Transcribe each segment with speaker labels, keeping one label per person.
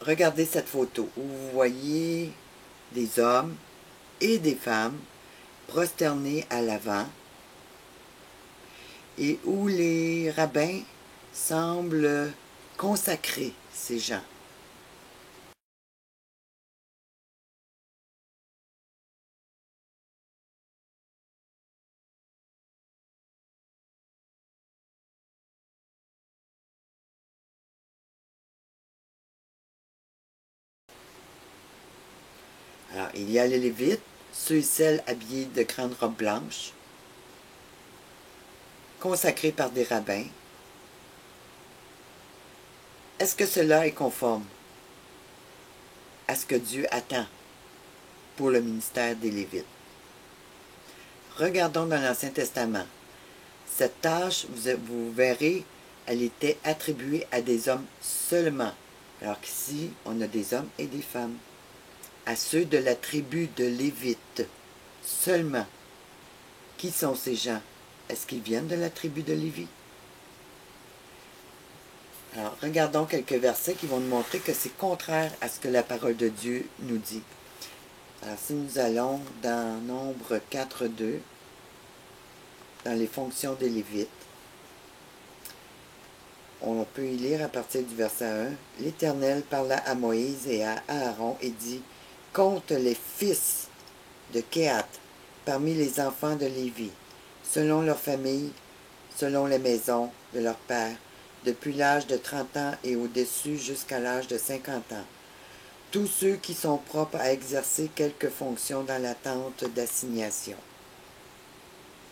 Speaker 1: regardez cette photo où vous voyez des hommes et des femmes prosternés à l'avant et où les rabbins semblent consacrer ces gens. Alors, il y a les Lévites, ceux et celles habillés de grandes robes blanches, consacrés par des rabbins. Est-ce que cela est conforme à ce que Dieu attend pour le ministère des Lévites? Regardons dans l'Ancien Testament. Cette tâche, vous verrez, elle était attribuée à des hommes seulement, alors qu'ici, on a des hommes et des femmes. À ceux de la tribu de Lévite seulement. Qui sont ces gens? Est-ce qu'ils viennent de la tribu de Lévi? Alors, regardons quelques versets qui vont nous montrer que c'est contraire à ce que la parole de Dieu nous dit. Alors, si nous allons dans Nombre 4.2, dans les fonctions des Lévites, on peut y lire à partir du verset 1. « L'Éternel parla à Moïse et à Aaron et dit, « Compte les fils de Kehat parmi les enfants de Lévi, selon leurs familles, selon les maisons de leurs pères, depuis l'âge de 30 ans et au-dessus jusqu'à l'âge de 50 ans. Tous ceux qui sont propres à exercer quelque fonction dans la tente d'assignation. »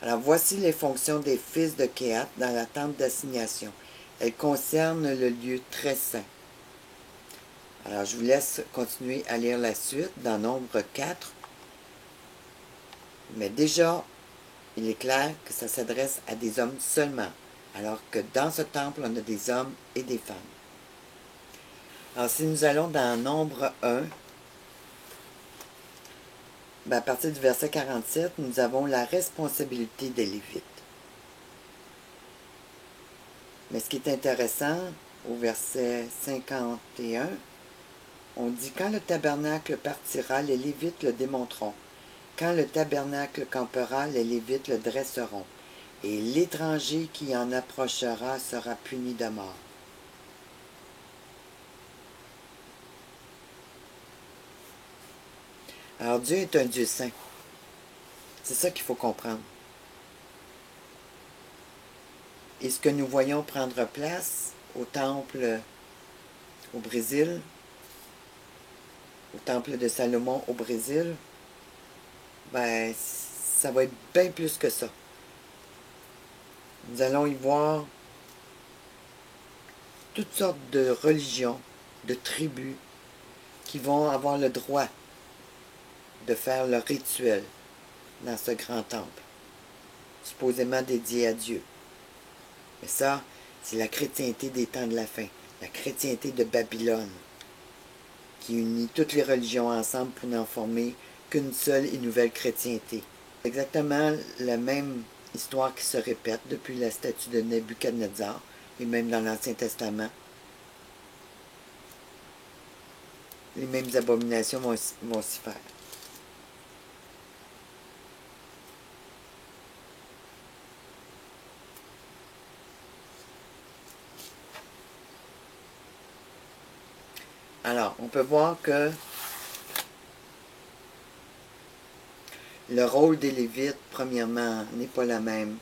Speaker 1: Alors voici les fonctions des fils de Kehat dans la tente d'assignation. Elles concernent le lieu très saint. Alors je vous laisse continuer à lire la suite dans Nombre 4. Mais déjà, il est clair que ça s'adresse à des hommes seulement, alors que dans ce temple, on a des hommes et des femmes. Alors si nous allons dans Nombre 1, à partir du verset 47, nous avons la responsabilité des Lévites. Mais ce qui est intéressant, au verset 51, on dit « Quand le tabernacle partira, les Lévites le démonteront. Quand le tabernacle campera, les Lévites le dresseront. Et l'étranger qui en approchera sera puni de mort. » Alors Dieu est un Dieu saint. C'est ça qu'il faut comprendre. Et ce que nous voyons prendre place au temple au Brésil, au temple de Salomon au Brésil, ben, ça va être bien plus que ça. Nous allons y voir toutes sortes de religions, de tribus, qui vont avoir le droit de faire leur rituel dans ce grand temple, supposément dédié à Dieu. Mais ça, c'est la chrétienté des temps de la fin, la chrétienté de Babylone, qui unit toutes les religions ensemble pour n'en former qu'une seule et nouvelle chrétienté. C'est exactement la même histoire qui se répète depuis la statue de Nebuchadnezzar, et même dans l'Ancien Testament. Les mêmes abominations vont s'y faire. Alors, on peut voir que le rôle des Lévites, premièrement, n'est pas le même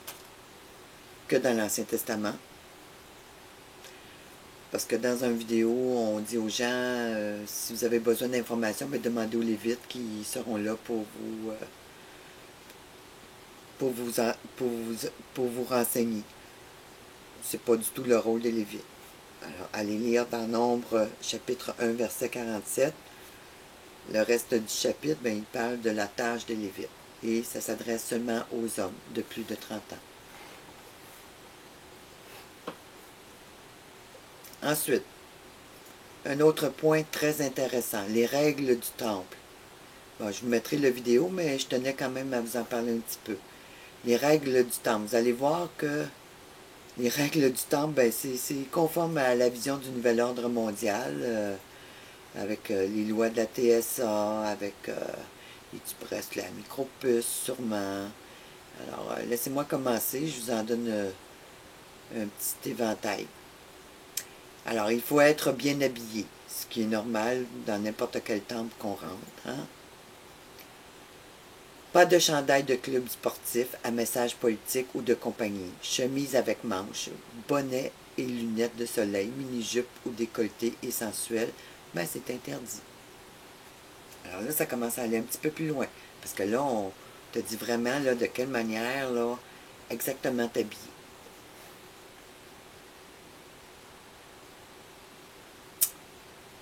Speaker 1: que dans l'Ancien Testament. Parce que dans une vidéo, on dit aux gens, si vous avez besoin d'informations, demandez aux Lévites qui seront là pour vous renseigner. C'est pas du tout le rôle des Lévites. Alors, allez lire dans Nombre, chapitre 1, verset 47. Le reste du chapitre, il parle de la tâche des Lévites. Et ça s'adresse seulement aux hommes de plus de 30 ans. Ensuite, un autre point très intéressant, les règles du temple. Bon, je vous mettrai la vidéo, mais je tenais quand même à vous en parler un petit peu. Les règles du temple. Vous allez voir que les règles du temple, c'est conforme à la vision du nouvel ordre mondial. avec les lois de la TSA, avec les petits bracelets à micropuce, sûrement. Alors, laissez-moi commencer, je vous en donne un petit éventail. Alors, il faut être bien habillé, ce qui est normal dans n'importe quel temple qu'on rentre. Hein? Pas de chandail de club sportif à message politique ou de compagnie. Chemise avec manches, bonnet et lunettes de soleil, mini-jupe ou décolleté et sensuel, ben c'est interdit. Alors là, ça commence à aller un petit peu plus loin. Parce que là, on te dit vraiment là, de quelle manière là, exactement t'habiller.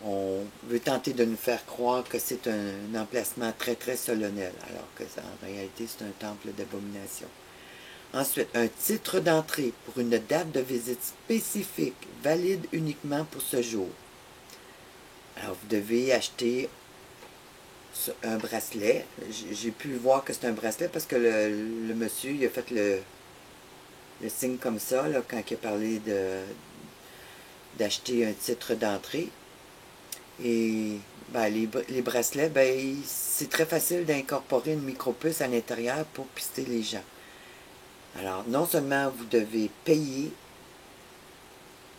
Speaker 1: On veut tenter de nous faire croire que c'est un emplacement très, très solennel, alors que en réalité, c'est un temple d'abomination. Ensuite, un titre d'entrée pour une date de visite spécifique, valide uniquement pour ce jour. Alors, vous devez acheter un bracelet. J'ai pu voir que c'est un bracelet parce que le monsieur, il a fait le signe comme ça, là, quand il a parlé d'acheter un titre d'entrée. Et ben, les bracelets, ben, c'est très facile d'incorporer une micropuce à l'intérieur pour pister les gens. Alors, non seulement vous devez payer,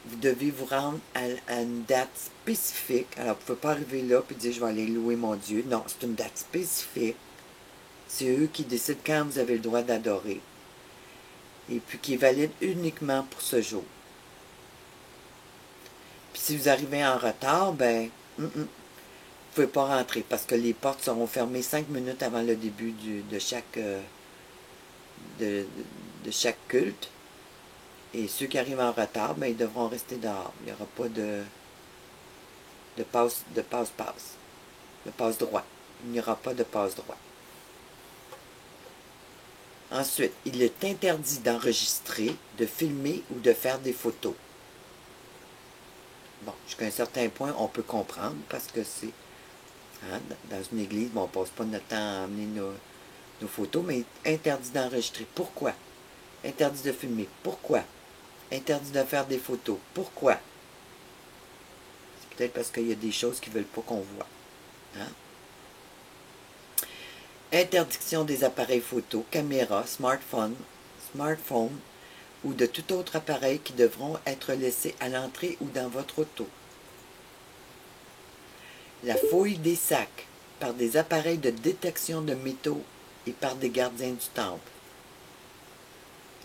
Speaker 1: vous devez vous rendre à une date spécifique. Alors, vous ne pouvez pas arriver là et dire « je vais aller louer mon Dieu ». Non, c'est une date spécifique. C'est eux qui décident quand vous avez le droit d'adorer. Et puis qui est valide uniquement pour ce jour. Puis si vous arrivez en retard, ben, vous ne pouvez pas rentrer parce que les portes seront fermées 5 minutes avant le début de chaque culte. Et ceux qui arrivent en retard, ben, ils devront rester dehors. Il n'y aura pas de passe-droit. Il n'y aura pas de passe-droit. Ensuite, il est interdit d'enregistrer, de filmer ou de faire des photos. Bon, jusqu'à un certain point, on peut comprendre parce que c'est... Hein, dans une église, bon, on ne passe pas notre temps à amener nos photos, mais interdit d'enregistrer. Pourquoi? Interdit de filmer. Pourquoi? Interdit de faire des photos. Pourquoi? C'est peut-être parce qu'il y a des choses qu'ils ne veulent pas qu'on voit. Hein? Interdiction des appareils photo, caméras, smartphone ou de tout autre appareil qui devront être laissés à l'entrée ou dans votre auto. La fouille des sacs par des appareils de détection de métaux et par des gardiens du temple.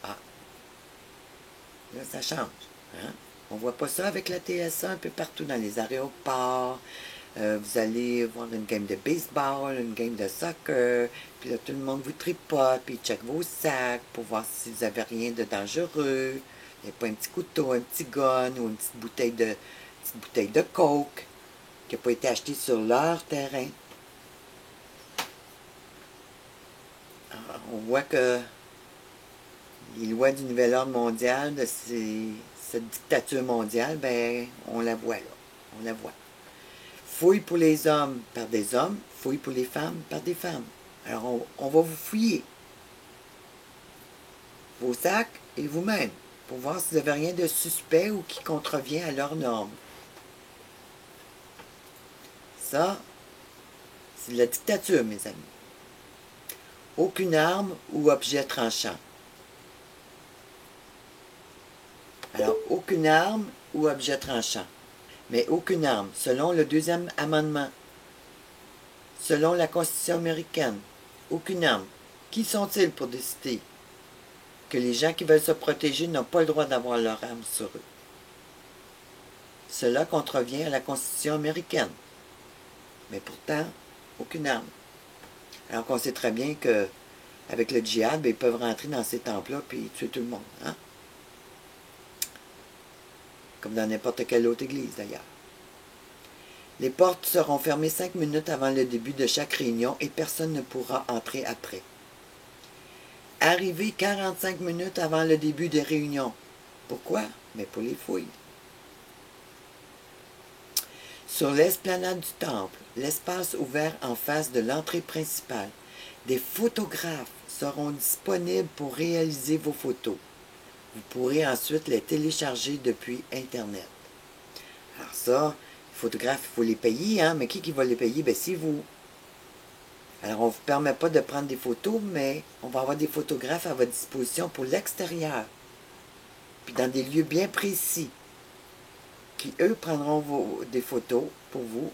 Speaker 1: Ah, là ça change. Hein? On ne voit pas ça avec la TSA un peu partout dans les aéroports. Vous allez voir une game de baseball, une game de soccer, puis là tout le monde vous tripote, puis check vos sacs pour voir si vous n'avez rien de dangereux. Il n'y a pas un petit couteau, un petit gun ou une petite bouteille de coke qui n'a pas été achetée sur leur terrain. Alors, on voit que les lois du nouvel ordre mondial, de cette dictature mondiale, ben on la voit là, on la voit. Fouille pour les hommes par des hommes, fouille pour les femmes par des femmes. Alors, on va vous fouiller vos sacs et vous-même pour voir si vous n'avez rien de suspect ou qui contrevient à leurs normes. Ça, c'est de la dictature, mes amis. Aucune arme ou objet tranchant. Alors, aucune arme ou objet tranchant. Mais aucune arme, selon le deuxième amendement, selon la Constitution américaine, aucune arme. Qui sont-ils pour décider que les gens qui veulent se protéger n'ont pas le droit d'avoir leur arme sur eux? Cela contrevient à la Constitution américaine. Mais pourtant, aucune arme. Alors qu'on sait très bien qu'avec le djihad, ils peuvent rentrer dans ces temples-là et tuer tout le monde. Hein? Comme dans n'importe quelle autre église d'ailleurs. Les portes seront fermées 5 minutes avant le début de chaque réunion et personne ne pourra entrer après. Arriver 45 minutes avant le début des réunions. Pourquoi? Mais pour les fouilles. Sur l'esplanade du temple, l'espace ouvert en face de l'entrée principale, des photographes seront disponibles pour réaliser vos photos. Vous pourrez ensuite les télécharger depuis Internet. Alors ça, il photographes, il faut les payer, hein, mais qui va les payer? Ben, c'est vous. Alors, on ne vous permet pas de prendre des photos, mais on va avoir des photographes à votre disposition pour l'extérieur. Puis dans des lieux bien précis, qui, eux, prendront des photos pour vous.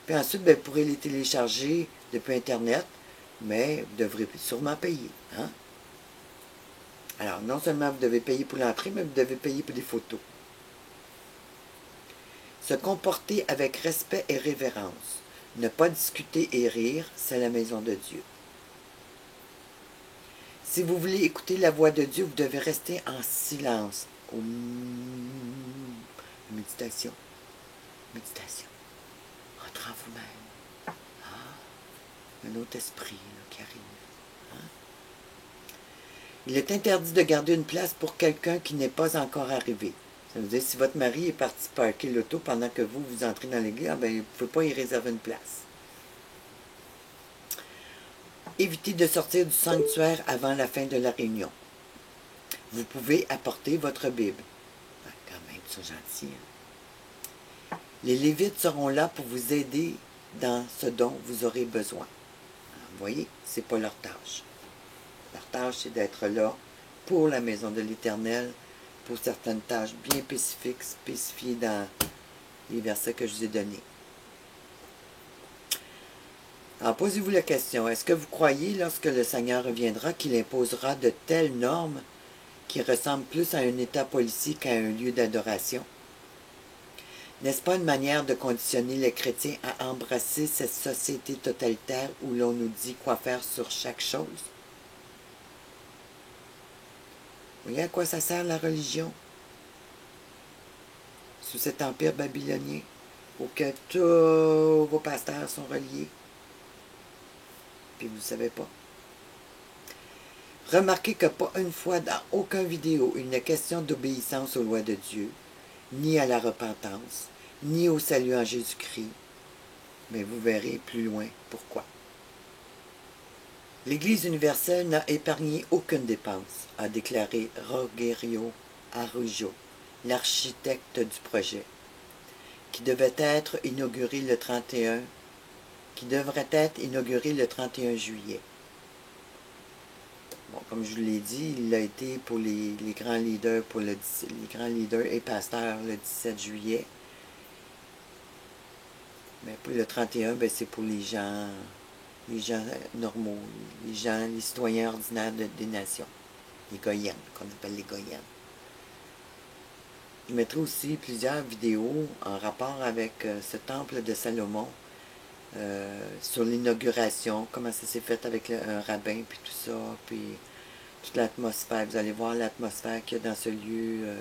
Speaker 1: Puis ensuite, ben, vous pourrez les télécharger depuis Internet, mais vous devrez sûrement payer. Hein? Alors, non seulement vous devez payer pour l'entrée, mais vous devez payer pour des photos. Se comporter avec respect et révérence. Ne pas discuter et rire, c'est la maison de Dieu. Si vous voulez écouter la voix de Dieu, vous devez rester en silence. Méditation. Méditation. Rentrez en vous-même. Ah, un autre esprit là, qui arrive. Hein? Il est interdit de garder une place pour quelqu'un qui n'est pas encore arrivé. Ça veut dire, si votre mari est parti parquer l'auto pendant que vous entrez dans l'église, ben, vous ne pouvez pas y réserver une place. Évitez de sortir du sanctuaire avant la fin de la réunion. Vous pouvez apporter votre Bible. Ah, quand même, ils sont gentils. Hein? Les Lévites seront là pour vous aider dans ce dont vous aurez besoin. Alors, vous voyez, ce n'est pas leur tâche. Leur tâche, c'est d'être là pour la maison de l'Éternel, pour certaines tâches bien spécifiques, spécifiées dans les versets que je vous ai donnés. Alors, posez-vous la question, est-ce que vous croyez, lorsque le Seigneur reviendra, qu'il imposera de telles normes qui ressemblent plus à un état policier qu'à un lieu d'adoration? N'est-ce pas une manière de conditionner les chrétiens à embrasser cette société totalitaire où l'on nous dit quoi faire sur chaque chose? Vous voyez à quoi ça sert la religion? Sous cet empire babylonien, auquel tous vos pasteurs sont reliés. Puis vous ne savez pas. Remarquez que pas une fois dans aucune vidéo il n'est question d'obéissance aux lois de Dieu, ni à la repentance, ni au salut en Jésus-Christ. Mais vous verrez plus loin pourquoi. L'Église universelle n'a épargné aucune dépense, a déclaré Rogerio Araujo, l'architecte du projet, qui devrait être inauguré le 31 juillet. Bon, comme je vous l'ai dit, il a été pour les grands leaders, les grands leaders et pasteurs le 17 juillet. Mais pour le 31, ben, c'est pour les gens normaux, les citoyens ordinaires des nations, les Goyens, qu'on appelle les Goyens. Je mettrai aussi plusieurs vidéos en rapport avec ce temple de Salomon, sur l'inauguration, comment ça s'est fait avec un rabbin, puis tout ça, puis toute l'atmosphère. Vous allez voir l'atmosphère qu'il y a dans ce lieu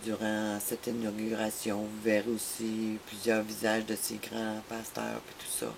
Speaker 1: durant cette inauguration. Vous verrez aussi plusieurs visages de ces grands pasteurs, puis tout ça.